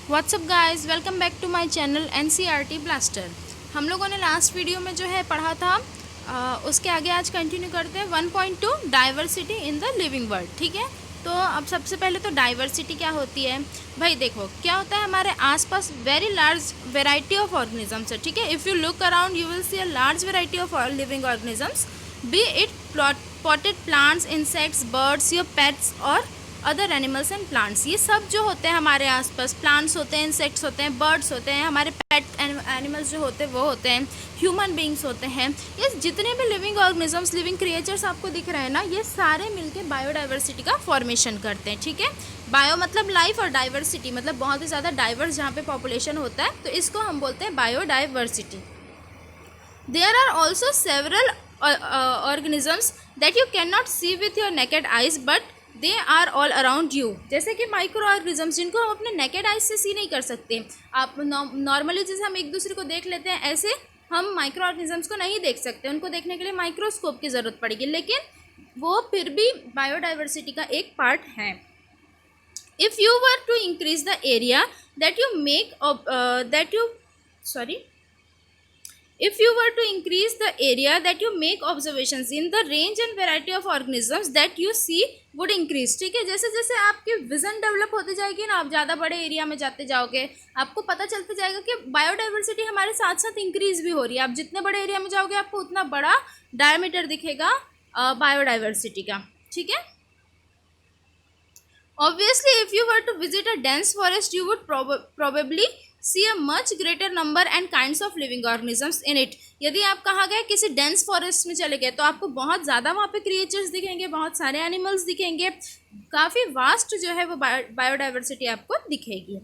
WhatsApp guys, welcome back to my channel NCERT blaster. हम लोगों ने लास्ट वीडियो में जो है पढ़ा था, उसके आगे आज कंटिन्यू करते हैं 1.2 diversity in the living world. ठीक है, तो अब सबसे पहले तो डाइवर्सिटी क्या होती है भाई। देखो क्या होता है, हमारे आसपास very large variety of organisms है। ठीक है, if you look around you will see a large variety of living organisms, B it potted plants, insects, birds, your pets और अदर एनिमल्स एंड प्लांट्स। ये सब जो होते हैं हमारे आसपास, प्लांट्स होते हैं, इंसेक्ट्स होते हैं, बर्ड्स होते हैं, हमारे पेट एनिमल्स जो होते हैं वो होते हैं, ह्यूमन बींग्स होते हैं। ये जितने भी लिविंग ऑर्गेनिजम्स, लिविंग क्रिएचर्स आपको दिख रहे हैं ना, ये सारे मिलके बायोडाइवर्सिटी का फॉर्मेशन करते हैं। ठीक है, बायो मतलब लाइफ और डाइवर्सिटी मतलब बहुत ही ज़्यादा डाइवर्स जहाँ पे पॉपुलेशन होता है, तो इसको हम बोलते हैं biodiversity. There are also several organisms that you cannot see with your naked eyes, but they are all around you। जैसे कि माइक्रो ऑर्गेनिजम्स जिनको हम अपने नेकेड आइज से सी नहीं कर सकते। आप नॉर्मली जैसे हम एक दूसरे को देख लेते हैं, ऐसे हम माइक्रो ऑर्गेनिजम्स को नहीं देख सकते। उनको देखने के लिए माइक्रोस्कोप की ज़रूरत पड़ेगी, लेकिन वो फिर भी बायोडाइवर्सिटी का एक पार्ट है। If you were to increase the area that you make if you were to increase the area that you make observations in, the range and variety of organisms that you see would increase। ठीक है, जैसे जैसे आपकी vision develop होती जाएगी ना, आप ज़्यादा बड़े एरिया में जाते जाओगे, आपको पता चलता जाएगा कि बायोडाइवर्सिटी हमारे साथ साथ इंक्रीज भी हो रही है। आप जितने बड़े एरिया में जाओगे आपको उतना बड़ा डायमीटर दिखेगा बायोडाइवर्सिटी का। ठीक है, obviously if you were to visit a dense forest you would probably see a much greater number and kinds of living organisms in it। यदि आप कहाँ गए, किसी डेंस फॉरेस्ट में चले गए, तो आपको बहुत ज़्यादा वहाँ पे क्रिएचर्स दिखेंगे, बहुत सारे एनिमल्स दिखेंगे, काफ़ी वास्ट जो है वो बायोडाइवर्सिटी आपको दिखेगी।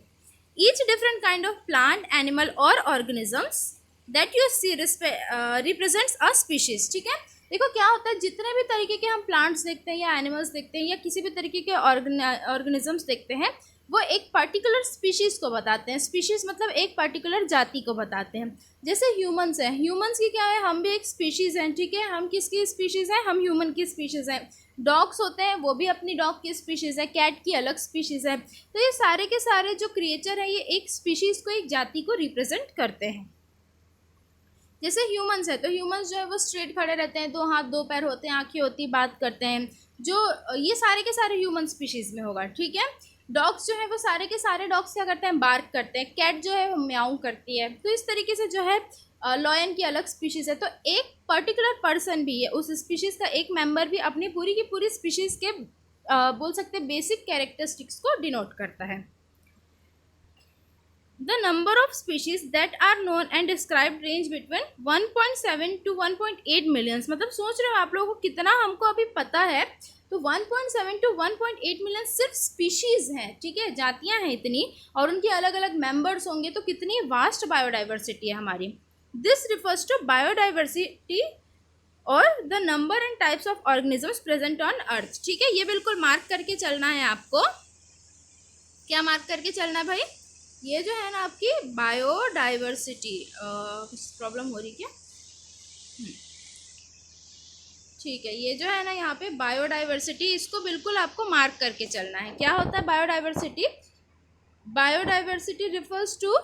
Each different kind of plant, animal और organisms that you see represents a species. ठीक है, देखो क्या होता है, जितने भी तरीके के हम प्लांट्स देखते हैं या एनिमल्स देखते हैं या किसी भी तरीके के ऑर्गेनिजम्स देखते हैं, वो एक पर्टिकुलर स्पीशीज़ को बताते हैं। स्पीशीज़ मतलब एक पर्टिकुलर जाति को बताते हैं। जैसे ह्यूमंस हैं, ह्यूमंस की क्या है, हम भी एक स्पीशीज़ हैं। ठीक है, हम किसकी स्पीशीज़ हैं, हम ह्यूमन की स्पीशीज़ हैं। डॉग्स होते हैं, वो भी अपनी डॉग की स्पीशीज़ है, कैट की अलग स्पीशीज़ है। तो ये सारे के सारे जो क्रिएचर हैं, ये एक स्पीशीज़ को, एक जाति को रिप्रेजेंट करते हैं। जैसे ह्यूमंस है, तो ह्यूमंस जो है वो स्ट्रेट खड़े रहते हैं, 2 हाथ 2 पैर होते हैं, आंखें होती, बात करते हैं, जो ये सारे के सारे ह्यूमन स्पीशीज़ में होगा। ठीक है, डॉग्स जो है वो सारे के सारे डॉग्स क्या करते हैं, बार्क करते हैं। कैट जो है वो म्याऊ करती है। तो इस तरीके से जो है लॉयन की अलग स्पीशीज़ है। तो एक पर्टिकुलर पर्सन भी है, उस स्पीशीज़ का एक मेंबर भी अपनी पूरी की पूरी स्पीशीज़ के बोल सकते हैं बेसिक कैरेक्टरिस्टिक्स को डिनोट करता है। The number of species that are known and described range between 1.7 to 1.8 millions। मतलब सोच रहे हो आप लोगों को कितना हमको अभी पता है, तो 1.7 to 1.8 मिलियन सिर्फ स्पीशीज़ हैं। ठीक है, जातियां हैं इतनी, और उनके अलग अलग मेंबर्स होंगे, तो कितनी वास्ट बायोडाइवर्सिटी है हमारी। दिस रिफर्स टू बायोडाइवर्सिटी और the number and types of organisms present on earth. ठीक है, ये बिल्कुल मार्क करके चलना है आपको। क्या मार्क करके चलना है भाई, ये जो है ना आपकी बायोडाइवर्सिटी। कुछ प्रॉब्लम हो रही क्या? ठीक है, ये जो है ना यहाँ पे बायोडाइवर्सिटी, इसको बिल्कुल आपको मार्क करके चलना है। क्या होता है biodiversity? Biodiversity refers to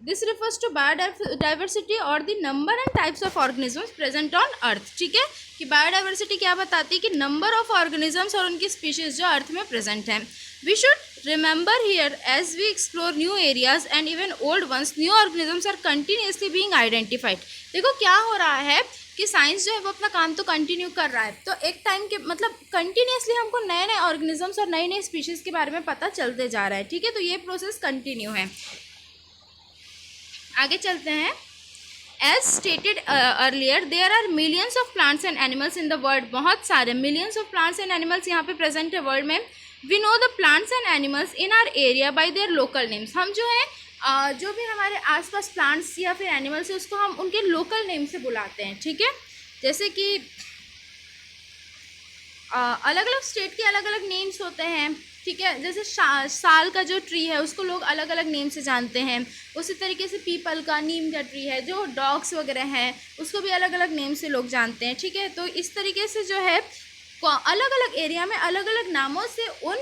this refers to biodiversity और the number and types of organisms present on earth. ठीक है, कि बायोडाइवर्सिटी क्या बताती है कि नंबर ऑफ ऑर्गेनिजम्स और उनकी स्पीशीज जो अर्थ में प्रेजेंट हैं। We should remember here as we explore new areas and even old ones, new organisms are continuously being identified. देखो क्या हो रहा है कि साइंस जो है वो अपना काम तो कंटिन्यू कर रहा है, तो एक टाइम के मतलब कंटिन्यूसली हमको नए नए ऑर्गेनिजम्स और नई नई स्पीशीज़ के बारे में पता चलते जा रहा है। ठीक है, तो ये प्रोसेस कंटिन्यू है। आगे चलते हैं। As stated earlier there are millions of plants and animals in the world. बहुत सारे millions of plants and animals यहाँ पे प्रेजेंट है वर्ल्ड में। We know the plants and animals in our area by their local names. हम जो है जो भी हमारे आसपास प्लांट्स या फिर एनिमल्स है, उसको हम उनके लोकल नेम से बुलाते हैं। ठीक है, जैसे कि अलग अलग स्टेट के अलग अलग नेम्स होते हैं। ठीक है, जैसे साल का जो ट्री है उसको लोग अलग अलग नेम से जानते हैं। उसी तरीके से पीपल का, नीम का ट्री है, जो डॉग्स वगैरह हैं उसको भी अलग अलग नेम से लोग जानते हैं। ठीक है, तो इस तरीके से जो है अलग अलग एरिया में अलग अलग नामों से उन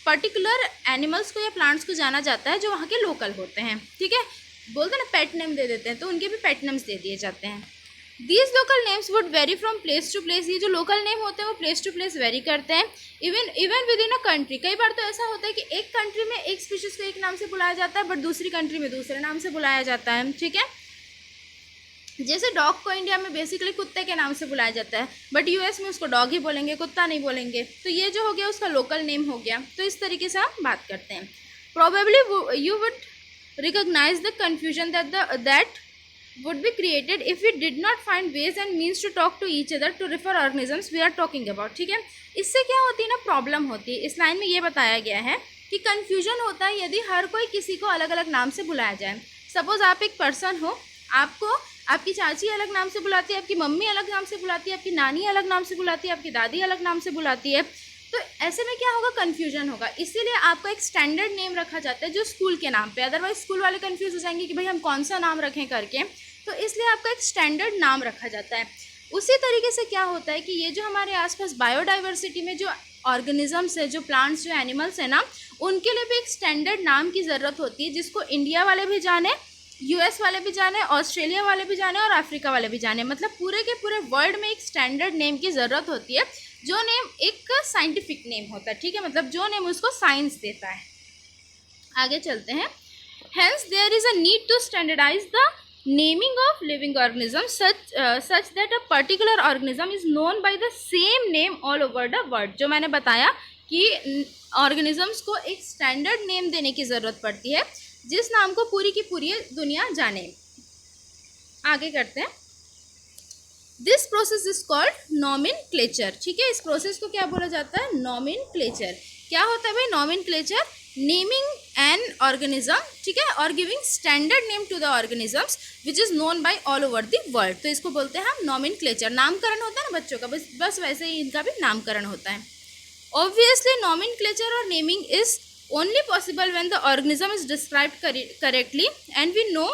पर्टिकुलर एनिमल्स को या प्लांट्स को जाना जाता है जो वहाँ के लोकल होते हैं, ठीक है। बोलते हैं ना पेट नेम दे देते हैं, तो उनके भी पेट नेम्स दे दिए जाते हैं। These local names would vary from place to place. ये जो लोकल नेम होते हैं वो प्लेस टू प्लेस वेरी करते हैं। Even with in a country, कई बार तो ऐसा होता है कि एक कंट्री में एक स्पीशीज को एक नाम से बुलाया जाता है, बट दूसरी कंट्री में दूसरे नाम से बुलाया जाता है, ठीक है। जैसे डॉग को इंडिया में बेसिकली कुत्ते के नाम से बुलाया जाता है, बट यूएस में उसको डॉग ही बोलेंगे, कुत्ता नहीं बोलेंगे। तो ये जो हो गया उसका लोकल नेम हो गया। तो इस तरीके से हम बात करते हैं। Probably you would recognise the confusion that would be created if we did not find ways and means to talk to each other to refer organisms we are talking about, ठीक है। इससे क्या होती है ना, प्रॉब्लम होती है। इस लाइन में ये बताया गया है कि कन्फ्यूजन होता है यदि हर कोई किसी को अलग अलग नाम से बुलाया जाए। सपोज आप एक पर्सन हो, आपको आपकी चाची अलग नाम से बुलाती है, आपकी मम्मी अलग नाम से बुलाती है, आपकी नानी अलग नाम से बुलाती है, आपकी दादी अलग नाम से बुलाती है, तो ऐसे में क्या होगा, कन्फ्यूजन होगा। इसीलिए आपको एक स्टैंडर्ड नेम रखा जाता है जो स्कूल के नाम पे, अदरवाइज स्कूल वाले कंफ्यूज हो जाएंगे कि भाई हम कौन सा नाम रखें करके, तो इसलिए आपका एक स्टैंडर्ड नाम रखा जाता है। उसी तरीके से क्या होता है कि ये जो हमारे आसपास बायोडाइवर्सिटी में जो ऑर्गेनिजम्स है, जो प्लांट्स, जो एनिमल्स है ना, उनके लिए भी एक स्टैंडर्ड नाम की ज़रूरत होती है, जिसको इंडिया वाले भी जाने, यूएस वाले भी जाने, ऑस्ट्रेलिया वाले भी जाने और अफ्रीका वाले भी जाने। मतलब पूरे के पूरे वर्ल्ड में एक स्टैंडर्ड नेम की ज़रूरत होती है, जो नेम एक साइंटिफिक नेम होता है, ठीक है। मतलब जो नेम उसको साइंस देता है। आगे चलते हैं। Hence there is a need to standardise the naming of living organisms such that a particular organism is known by the same name all over the world। जो मैंने बताया कि ऑर्गेनिजम्स को एक स्टैंडर्ड नेम देने की ज़रूरत पड़ती है जिस नाम को पूरी की पूरी दुनिया जाने। आगे करते हैं। This process is called nomenclature, ठीक है। इस प्रोसेस को क्या बोला जाता है, नॉमेनक्लेचर। क्या होता है भाई नॉमेनक्लेचर? नेमिंग एन ऑर्गेनिज्म, ठीक है, और giving standard name to the organisms which is known by all over the world. तो इसको बोलते हैं हम नॉमेनक्लेचर। नामकरण होता है ना बच्चों का, बस वैसे ही इनका भी नामकरण होता है। ऑब्वियसली नॉमेनक्लेचर और naming is only possible when the organism is described correctly and we know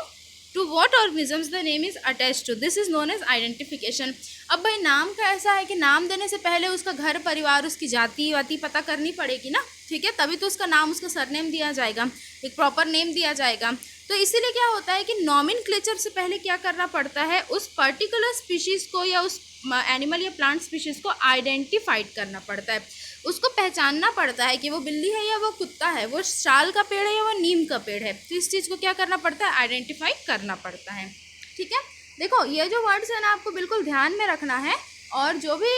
to what organisms the name is attach to. This is known as identification. अब भाई नाम का ऐसा है कि नाम देने से पहले उसका घर परिवार, उसकी जाति वाति पता करनी पड़ेगी ना, ठीक है, तभी तो उसका नाम, उसका सरनेम दिया जाएगा, एक प्रॉपर नेम दिया जाएगा। तो इसीलिए क्या होता है कि नॉमेनक्लेचर से पहले क्या करना पड़ता है, उस पर्टिकुलर स्पीशीज़ को या उस एनिमल या प्लांट स्पीशीज़ को आइडेंटिफाइड करना पड़ता है, उसको पहचानना पड़ता है कि वो बिल्ली है या वो कुत्ता है, वो शाल का पेड़ है या वो नीम का पेड़ है। तो इस चीज़ को क्या करना पड़ता है, आइडेंटिफाई करना पड़ता है, ठीक है। देखो ये जो वर्ड्स है ना आपको बिल्कुल ध्यान में रखना है, और जो भी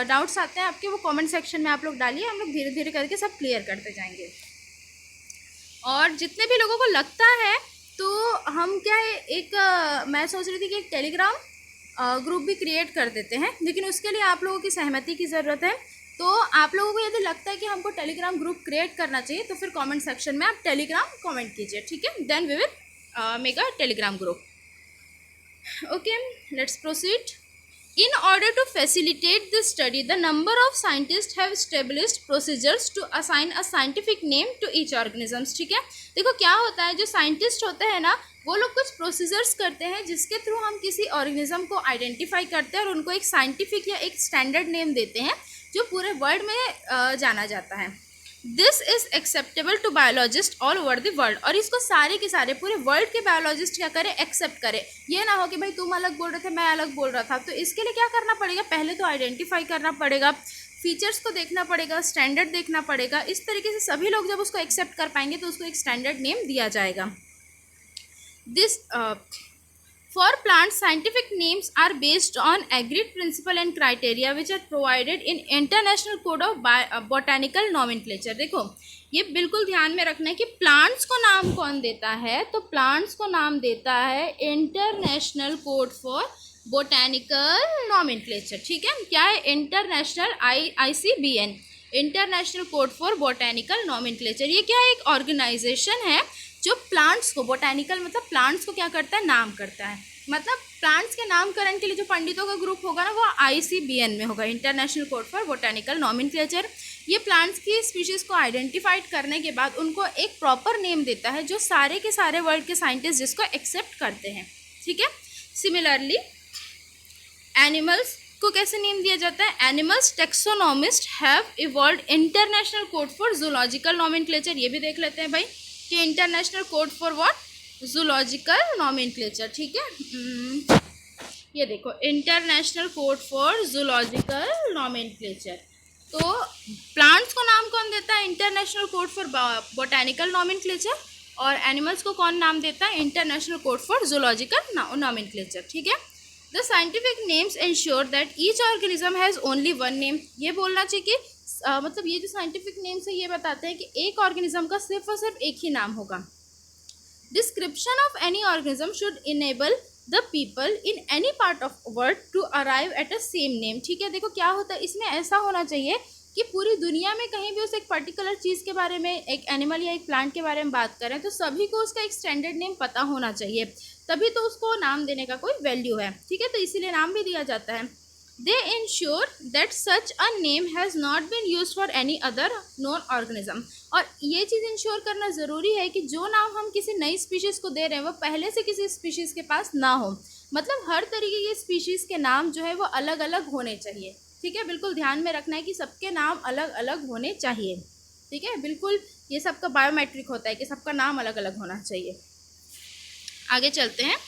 डाउट्स आते हैं आपके वो कमेंट सेक्शन में आप लोग डालिए, हम लोग धीरे धीरे करके सब क्लियर करते जाएंगे। और जितने भी लोगों को लगता है तो हम क्या है, एक मैं सोच रही थी कि एक टेलीग्राम ग्रुप भी क्रिएट कर देते हैं, लेकिन उसके लिए आप लोगों की सहमति की ज़रूरत है। तो आप लोगों को यदि लगता है कि हमको टेलीग्राम ग्रुप क्रिएट करना चाहिए तो फिर कमेंट सेक्शन में आप टेलीग्राम कमेंट कीजिए, ठीक है। Then we will make a Telegram group. Okay, let's proceed. In order to facilitate this study, the number of scientists have established procedures to assign a scientific name to each organisms, ठीक है। देखो क्या होता है, जो scientist होते हैं ना वो लोग कुछ प्रोसीजर्स करते हैं जिसके थ्रू हम किसी ऑर्गेनिज्म को आइडेंटिफाई करते हैं और उनको एक साइंटिफिक या एक स्टैंडर्ड नेम देते हैं जो पूरे वर्ल्ड में जाना जाता है। This is acceptable to biologist all over the world. और इसको सारे के सारे पूरे वर्ल्ड के बायोलॉजिस्ट क्या करें, एक्सेप्ट करें। ये ना हो कि भाई तुम अलग बोल रहे थे मैं अलग बोल रहा था। तो इसके लिए क्या करना पड़ेगा, पहले तो आइडेंटिफाई करना पड़ेगा, फीचर्स को देखना पड़ेगा, स्टैंडर्ड देखना पड़ेगा। इस तरीके से सभी लोग जब उसको एक्सेप्ट कर पाएंगे तो उसको एक स्टैंडर्ड नेम दिया जाएगा। This For plants, scientific names are based on agreed principle and criteria which are provided in International Code of Botanical Nomenclature। देखो ये बिल्कुल ध्यान में रखना है कि प्लांट्स को नाम कौन देता है, तो प्लांट्स को नाम देता है international code for botanical nomenclature, ठीक है। क्या है, international ICBN, international code for botanical nomenclature. ये क्या है, एक ऑर्गेनाइजेशन है जो प्लांट्स को, बोटेनिकल मतलब प्लांट्स को क्या करता है, नाम करता है। मतलब प्लांट्स के नामकरण के लिए जो पंडितों का ग्रुप होगा ना वो ICBN में होगा, international code for botanical nomenclature. ये प्लांट्स की स्पीशीज़ को आइडेंटिफाइड करने के बाद उनको एक प्रॉपर नेम देता है जो सारे के सारे वर्ल्ड के साइंटिस्ट जिसको एक्सेप्ट करते हैं, ठीक है। सिमिलरली एनिमल्स इसको कैसे नेम दिया जाता है? Animals taxonomist have evolve international code for zoological nomenclature. ये भी देख लेते हैं भाई कि international code for what? Zoological nomenclature. ठीक है, ये देखो international code for zoological nomenclature. तो प्लांट्स को नाम कौन देता है? International code for botanical nomenclature. और एनिमल्स को कौन नाम देता है? International code for zoological nomenclature. ठीक है, the scientific names ensure that each organism has only one name. ये बोलना चाहिए कि मतलब ये जो साइंटिफिक नेम्स है ये बताते हैं कि एक ऑर्गेनिज्म का सिर्फ और सिर्फ एक ही नाम होगा। Description of any organism should enable the people in any part of world to arrive at a same name. ठीक है, देखो क्या होता है इसमें, ऐसा होना चाहिए कि पूरी दुनिया में कहीं भी उस एक पर्टिकुलर चीज़ के बारे में, एक एनिमल या एक प्लांट के बारे में बात करें तो सभी को उसका एक स्टैंडर्ड नेम पता होना चाहिए, तभी तो उसको नाम देने का कोई वैल्यू है। ठीक है, तो इसीलिए नाम भी दिया जाता है। They ensure that such a name has not been use for any other known organism. और ये चीज़ इंश्योर करना ज़रूरी है कि जो नाम हम किसी नई स्पीशीज़ को दे रहे हैं वो पहले से किसी स्पीशीज़ के पास ना हो। मतलब हर तरीके के स्पीशीज़ के नाम जो है वो अलग अलग होने चाहिए। ठीक है, बिल्कुल ध्यान में रखना है कि सबके नाम अलग अलग होने चाहिए। ठीक है, बिल्कुल ये सबका बायोमेट्रिक होता है कि सबका नाम अलग अलग होना चाहिए। आगे चलते हैं।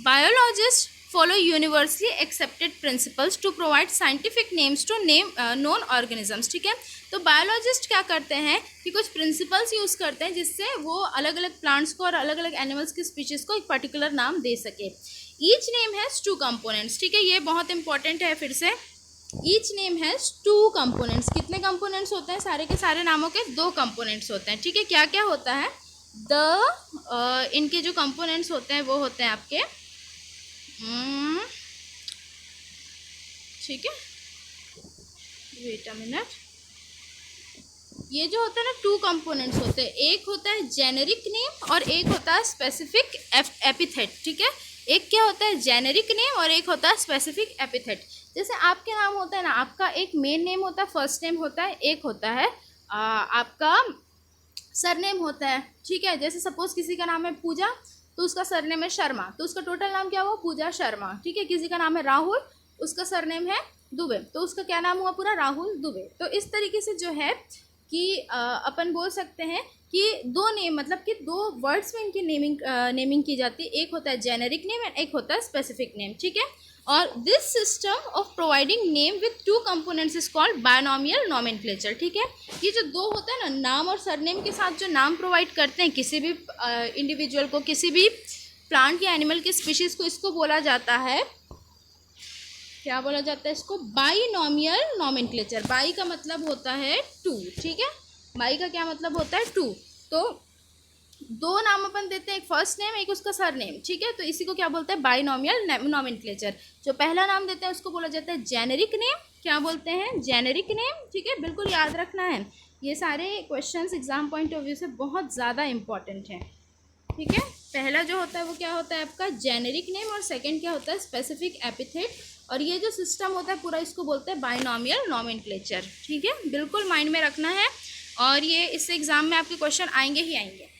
Biologist follow universally accepted principles to provide scientific names to name known organisms। ठीक है, तो बायोलॉजिस्ट क्या करते हैं कि कुछ प्रिंसिपल्स यूज़ करते हैं जिससे वो अलग अलग प्लांट्स को और अलग अलग एनिमल्स की स्पीशीज़ को एक पर्टिकुलर नाम दे सके। Each name has two components. ठीक है, ये बहुत इंपॉर्टेंट है। फिर से, each name has two components. कितने कंपोनेंट्स होते हैं? सारे के सारे नामों के दो कंपोनेंट्स होते हैं। ठीक है, क्या क्या होता है? इनके जो कंपोनेंट्स होते हैं वो होते हैं आपके ठीक है, वेट अ मिनट। ये जो होता है ना, टू कंपोनेंट्स होते हैं। एक होता है जेनेरिक नेम और एक होता है स्पेसिफिक एपिथेट। ठीक है, एक क्या होता है? जेनेरिक नेम और एक होता है स्पेसिफिक एपिथेट। जैसे आपके नाम होता है ना, आपका एक मेन नेम होता है, फर्स्ट नेम होता है, एक होता है आपका सरनेम होता है। ठीक है, जैसे सपोज किसी का नाम है पूजा तो उसका सरनेम है शर्मा, तो उसका टोटल नाम क्या हुआ? पूजा शर्मा। ठीक है, किसी का नाम है राहुल, उसका सरनेम है दुबे, तो उसका क्या नाम हुआ? पूरा राहुल दुबे। तो इस तरीके से जो है कि अपन बोल सकते हैं कि दो नेम, मतलब कि दो वर्ड्स में इनकी नेमिंग की जाती है। एक होता है जेनेरिक नेम एंड एक होता है स्पेसिफिक नेम। ठीक है, और this system of providing name with two components is called binomial nomenclature. ठीक है, ये जो दो होता है ना, नाम और सरनेम के साथ जो नाम प्रोवाइड करते हैं किसी भी इंडिविजुअल को, किसी भी प्लांट या एनिमल की स्पीशीज़ को, इसको बोला जाता है, क्या बोला जाता है इसको? Binomial nomenclature. बाई का मतलब होता है टू। ठीक है, बाई का क्या मतलब होता है? टू। तो दो नाम अपन देते हैं, एक फर्स्ट नेम एक उसका सरनेम। ठीक है, तो इसी को क्या बोलते हैं? Binomial nomenclature. जो पहला नाम देते हैं उसको बोला जाता है जेनेरिक नेम। क्या बोलते हैं? Generic name. ठीक है, बिल्कुल याद रखना है, ये सारे questions exam point of view से बहुत ज़्यादा इंपॉर्टेंट हैं। ठीक है, पहला जो होता है वो क्या होता है आपका? जेनेरिक नेम, और सेकंड क्या होता है? Specific epithet. और ये जो सिस्टम होता है पूरा, इसको बोलते हैं बाइनॉमियल नॉमेनक्लेचर। ठीक है, बिल्कुल माइंड में रखना है, और ये इससे एग्जाम में आपके क्वेश्चन आएंगे ही आएंगे।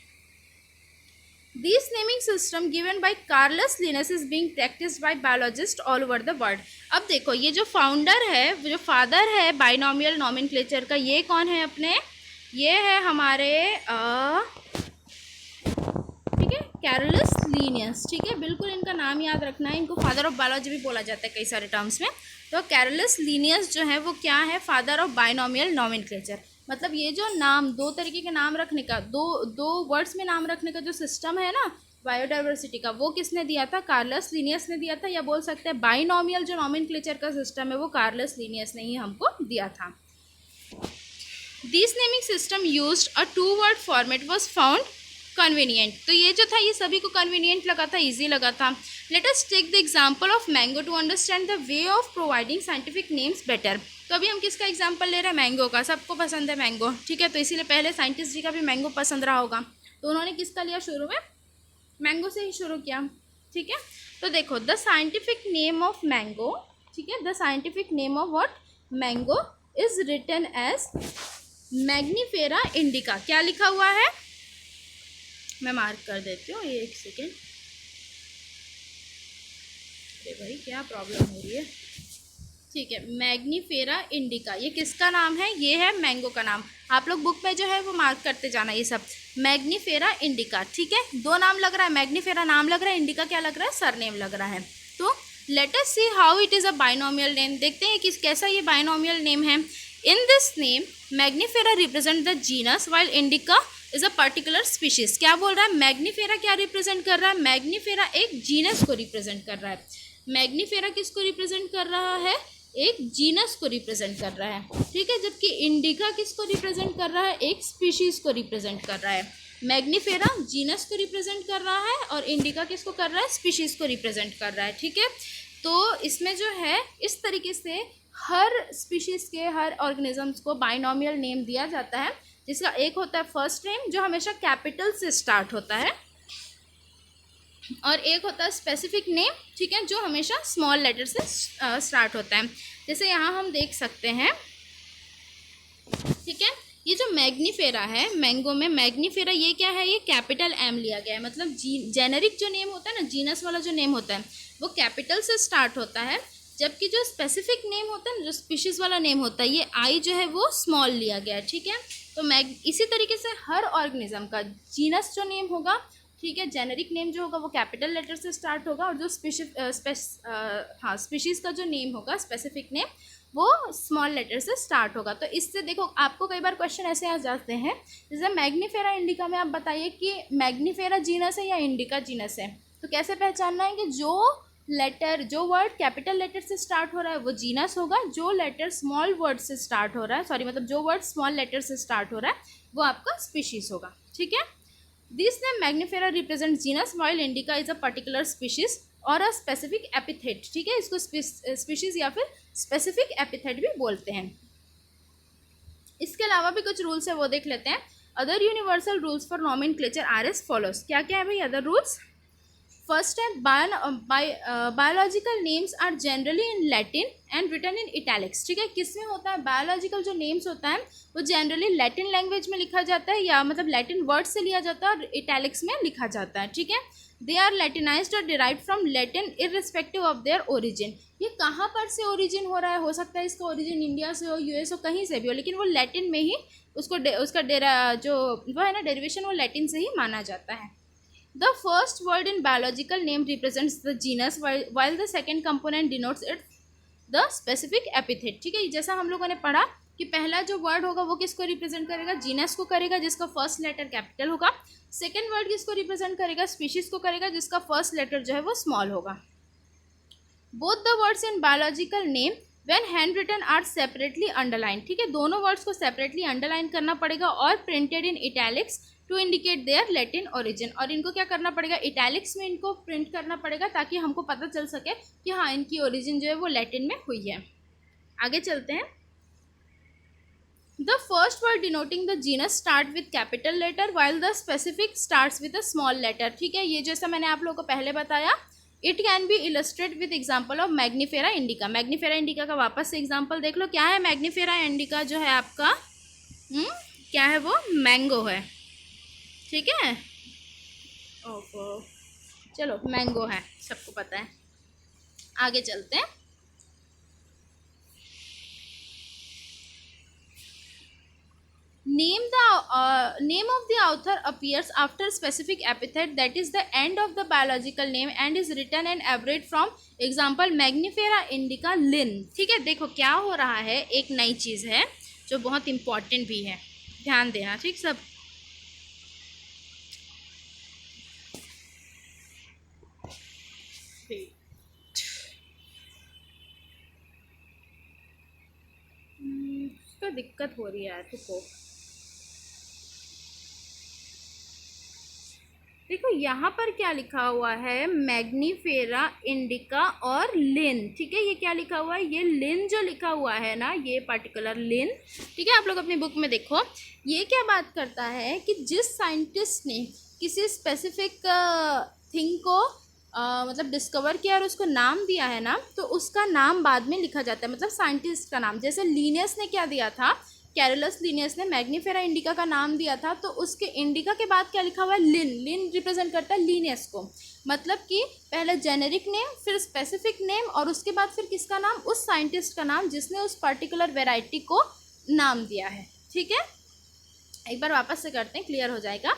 This naming system given by Carolus Linnaeus is being practiced by biologists all over the world। अब देखो, ये जो फाउंडर है, जो फादर है बाइनॉमियल नॉमेनक्लेचर का, ये कौन है अपने? ये है हमारे ठीक है, कैरोलस लीनियस। ठीक है, बिल्कुल इनका नाम याद रखना है। इनको फादर ऑफ बायोलॉजी भी बोला जाता है कई सारे टर्म्स में। तो कैरोलस लीनियस जो है वो क्या है? Father of binomial nomenclature. मतलब ये जो नाम, दो तरीके के नाम रखने का, दो वर्ड्स में नाम रखने का जो सिस्टम है ना बायोडाइवर्सिटी का, वो किसने दिया था? कार्लस लीनियस ने दिया था। या बोल सकते हैं बाइनॉमियल जो नॉमेनक्लेचर का सिस्टम है वो कार्लस लीनियस ने ही हमको दिया था। This naming system used a two word format was found convenient. तो ये जो था ये सभी को कन्वीनियंट लगा था, ईजी लगा था। Let us take the example of mango to understand the way of providing scientific names better. तो अभी हम किसका एग्जाम्पल ले रहे हैं? मैंगो का। सबको पसंद है मैंगो। ठीक है, तो इसीलिए पहले साइंटिस्ट जी का भी मैंगो पसंद रहा होगा, तो उन्होंने किसका लिया शुरू में? मैंगो से ही शुरू किया। ठीक है, तो देखो the scientific name of mango, ठीक है, the scientific name of what? Mango is written as Mangifera indica. क्या लिखा हुआ है? मैं मार्क कर देती हूँ, ये एक सेकेंड, अरे भाई क्या प्रॉब्लम हो रही है। ठीक है, मैग्नीफेरा इंडिका, ये किसका नाम है? ये है मैंगो का नाम। आप लोग बुक में जो है वो मार्क करते जाना ये सब। मैग्नीफेरा इंडिका, ठीक है, दो नाम लग रहा है, मैग्नीफेरा नाम लग रहा है, इंडिका क्या लग रहा है? सरनेम लग रहा है। तो let us see how it is a binomial name. देखते हैं कि कैसा ये बाइनोमियल नेम है। In this name Mangifera represent the genus while indica is a particular species. क्या बोल रहा है? मैग्नीफेरा क्या रिप्रेजेंट कर रहा है? मैग्नीफेरा एक जीनस को रिप्रेजेंट कर रहा है। मैग्नीफेरा किसको रिप्रेजेंट कर रहा है? एक जीनस को रिप्रेजेंट कर रहा है, ठीक है। जबकि इंडिका किसको रिप्रेजेंट कर रहा है? एक स्पीशीज को रिप्रेजेंट कर रहा है। मैग्नीफेरा जीनस को रिप्रेजेंट कर रहा है और इंडिका किसको कर रहा है? स्पीशीज को रिप्रेजेंट कर रहा है, ठीक है। तो इसमें जो है इस तरीके से हर स्पीशीज के, हर ऑर्गेनिजम्स को बाइनोमियल नेम दिया जाता है, जिसका एक होता है फर्स्ट नेम जो हमेशा कैपिटल से स्टार्ट होता है, और एक होता है स्पेसिफिक नेम, ठीक है, जो हमेशा स्मॉल लेटर से स्टार्ट होता है। जैसे यहाँ हम देख सकते हैं, ठीक है, ये जो मैग्नीफेरा है, मैंगो में मैग्नीफेरा, ये क्या है? ये कैपिटल एम लिया गया है। मतलब जेनेरिक जो नेम होता है ना, जीनस वाला जो नेम होता है वो कैपिटल से स्टार्ट होता है, जबकि जो स्पेसिफिक नेम होता है ना, जो स्पीशीज़ वाला नेम होता है, ये आई जो है वो स्मॉल लिया गया है, ठीक है। तो इसी तरीके से हर ऑर्गेनिज्म का जीनस जो नेम होगा, ठीक है, जेनेरिक नेम जो होगा वो कैपिटल लेटर से स्टार्ट होगा, और जो स्पीशीज़ का जो नेम होगा, स्पेसिफिक नेम, वो स्मॉल लेटर से स्टार्ट होगा। तो इससे देखो आपको कई बार क्वेश्चन ऐसे आ जाते हैं, जैसे मैग्नीफेरा इंडिका में आप बताइए कि मैग्नीफेरा जीनस है या इंडिका जीनस है। तो कैसे पहचानना है कि जो वर्ड कैपिटल लेटर से स्टार्ट हो रहा है वो जीनस होगा, जो लेटर स्मॉल वर्ड से स्टार्ट हो रहा है, सॉरी मतलब जो वर्ड स्मॉल लेटर से स्टार्ट हो रहा है वो आपका स्पीशीज होगा, ठीक है। This name Mangifera represent genus while indica is a particular species और अ स्पेसिफिक एपिथेट, ठीक है, इसको स्पीशीज या फिर स्पेसिफिक एपिथेट भी बोलते हैं। इसके अलावा भी कुछ रूल्स है वो देख लेते हैं। Other universal rules for nomenclature are as follows. क्या क्या है भाई अदर रूल्स? फर्स्ट है biological names are generally in Latin and written in italics, ठीक है। किसमें होता है? बायोलॉजिकल जो नेम्स होता है वो जनरली लैटिन लैंग्वेज में लिखा जाता है, या मतलब लैटिन वर्ड से लिया जाता है और इटैलिक्स में लिखा जाता है, ठीक है। दे आर लैटिनाइज्ड और derived from Latin irrespective of their origin. ये कहाँ पर से ओरिजिन हो रहा है? हो सकता है इसका ओरिजिन इंडिया से हो, यूएस हो, कहीं से भी हो, लेकिन वो लैटिन में ही उसका जो वो है ना डेरिवेशन, वो लैटिन से ही माना जाता है। The first word in biological name represents the genus while the second component denotes it the specific epithet, ठीक है। जैसा हम लोगों ने पढ़ा कि पहला जो वर्ड होगा वो किसको रिप्रेजेंट करेगा? जीनस को करेगा, जिसका फर्स्ट लेटर कैपिटल होगा। सेकेंड वर्ड किसको रिप्रेजेंट करेगा? स्पीशीज को करेगा, जिसका फर्स्ट लेटर जो है वो स्मॉल होगा। Both the words in biological name when hand written are separately underline, ठीक है, दोनों वर्ड्स को सेपरेटली अंडरलाइन करना पड़ेगा और printed in italics to indicate their Latin origin. और इनको क्या करना पड़ेगा? इटैलिक्स में इनको प्रिंट करना पड़ेगा ताकि हमको पता चल सके कि हाँ इनकी ओरिजिन जो है वो लैटिन में हुई है। आगे चलते हैं। The first word denoting the genus start with capital letter while the specific starts with a small letter, ठीक है। ये जैसा मैंने आप लोगों को पहले बताया, it can be illustrate with example of Mangifera indica. Mangifera indica का वापस से एग्जाम्पल देख लो। क्या है मैग्नीफेरा इंडिका? जो है आपका क्या है वो? मैंगो है, ठीक है। ओहो, चलो मैंगो है, सबको पता है। आगे चलते हैं। Name of the author appears after specific epithet that is the end of the biological name and is written and abbreviated from example Magnifera indica Lin, ठीक है। देखो क्या हो रहा है, एक नई चीज़ है जो बहुत इम्पॉर्टेंट भी है, ध्यान देना, ठीक सब। तो दिक्कत हो रही है तुमको। देखो यहाँ पर क्या लिखा हुआ है? मैग्नीफेरा इंडिका और लिन, ठीक है। ये क्या लिखा हुआ है? ये लिन जो लिखा हुआ है ना, ये पर्टिकुलर लिन, ठीक है। आप लोग अपनी बुक में देखो, ये क्या बात करता है कि जिस साइंटिस्ट ने किसी स्पेसिफिक थिंग को मतलब डिस्कवर किया और उसको नाम दिया है ना, तो उसका नाम बाद में लिखा जाता है, मतलब साइंटिस्ट का नाम। जैसे लीनियस ने क्या दिया था कैरोलस लिनियस ने मैग्नीफेरा इंडिका का नाम दिया था, तो उसके इंडिका के बाद क्या लिखा हुआ है, लिन। लिन रिप्रेजेंट करता है लिनियस को, मतलब कि पहले जेनेरिक नेम, फिर स्पेसिफिक नेम, और उसके बाद फिर किसका नाम, उस साइंटिस्ट का नाम जिसने उस पर्टिकुलर वेराइटी को नाम दिया है। ठीक है, एक बार वापस से करते हैं, क्लियर हो जाएगा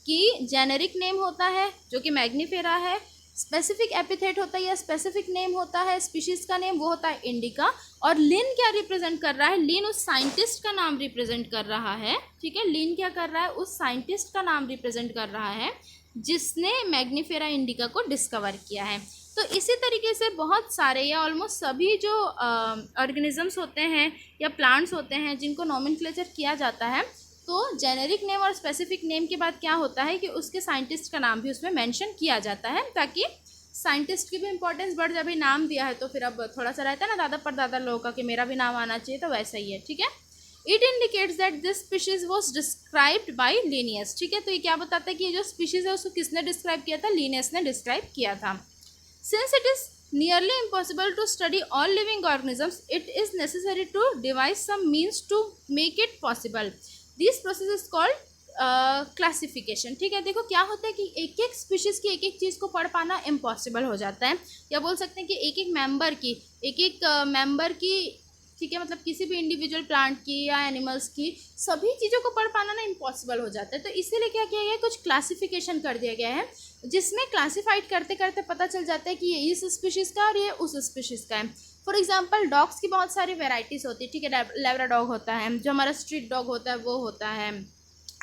कि जेनेरिक नेम होता है जो कि मैग्नीफेरा है, स्पेसिफिक एपिथेट होता है या स्पेसिफिक नेम होता है स्पीशीज का नेम, वो होता है इंडिका, और लिन क्या रिप्रेजेंट कर रहा है, लिन उस साइंटिस्ट का नाम रिप्रेजेंट कर रहा है। ठीक है, लिन क्या कर रहा है, उस साइंटिस्ट का नाम रिप्रेजेंट कर रहा है जिसने मैग्नीफेरा इंडिका को डिस्कवर किया है। तो इसी तरीके से बहुत सारे या ऑलमोस्ट सभी जो ऑर्गेनिजम्स होते हैं या प्लांट्स होते हैं जिनको नॉमेनक्लेचर किया जाता है, तो जेनेरिक नेम और स्पेसिफिक नेम के बाद क्या होता है कि उसके साइंटिस्ट का नाम भी उसमें मेंशन किया जाता है, ताकि साइंटिस्ट की भी इंपॉर्टेंस बढ़ जाए। नाम दिया है तो फिर अब थोड़ा सा रहता है ना दादा परदादा लोगों का कि मेरा भी नाम आना चाहिए, तो वैसा ही है। ठीक है, it indicates that this species was described by Linnaeus. ठीक है, तो ये क्या बताता है कि ये जो स्पीशीज है उसको किसने डिस्क्राइब किया था, लिनियस ने डिस्क्राइब किया था। Since it is nearly impossible to study all living organisms, it is necessary to devise some means to make it possible. This process is called classification. ठीक है, देखो क्या होता है कि एक एक स्पीशीज़ की एक एक चीज़ को पढ़ पाना इम्पॉसिबल हो जाता है, या बोल सकते हैं कि एक एक मेंबर की ठीक है, मतलब किसी भी इंडिविजुअल प्लांट की या एनिमल्स की सभी चीज़ों को पढ़ पाना ना इम्पॉसिबल हो जाता है। तो इसीलिए क्या किया गया है, कुछ क्लासिफिकेशन कर दिया गया है जिसमें क्लासीफाइड करते करते पता चल जाता है कि ये इस स्पीशीज़ का और ये उस स्पीशीज़ का है। फॉर एग्जांपल डॉग्स की बहुत सारी वेराइटीज़ होती है। ठीक है, लैब्रा डॉग होता है, जो हमारा स्ट्रीट डॉग होता है वो होता है,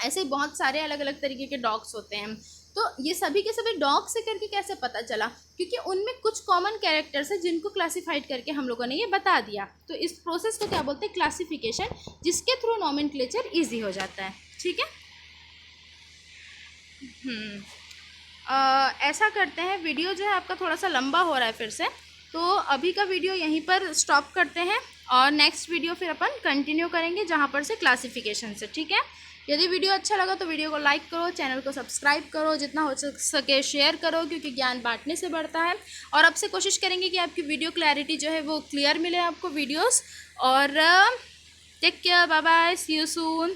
ऐसे ही बहुत सारे अलग अलग तरीके के डॉग्स होते हैं। तो ये सभी के सभी डॉग से करके कैसे पता चला, क्योंकि उनमें कुछ कॉमन कैरेक्टर्स है जिनको क्लासिफाइड करके हम लोगों ने ये बता दिया। तो इस प्रोसेस को क्या बोलते हैं, क्लासिफिकेशन, जिसके थ्रू नॉमेनक्लेचर ईजी हो जाता है। ठीक है, ऐसा करते हैं, वीडियो जो है आपका थोड़ा सा लंबा हो रहा है फिर से, तो अभी का वीडियो यहीं पर स्टॉप करते हैं और नेक्स्ट वीडियो फिर अपन कंटिन्यू करेंगे जहाँ पर से क्लासिफिकेशन से। ठीक है, यदि वीडियो अच्छा लगा तो वीडियो को लाइक करो, चैनल को सब्सक्राइब करो, जितना हो सके शेयर करो, क्योंकि ज्ञान बांटने से बढ़ता है। और अब से कोशिश करेंगे कि आपकी वीडियो क्लैरिटी जो है वो क्लियर मिले आपको वीडियोस। और take care, bye bye, see you soon.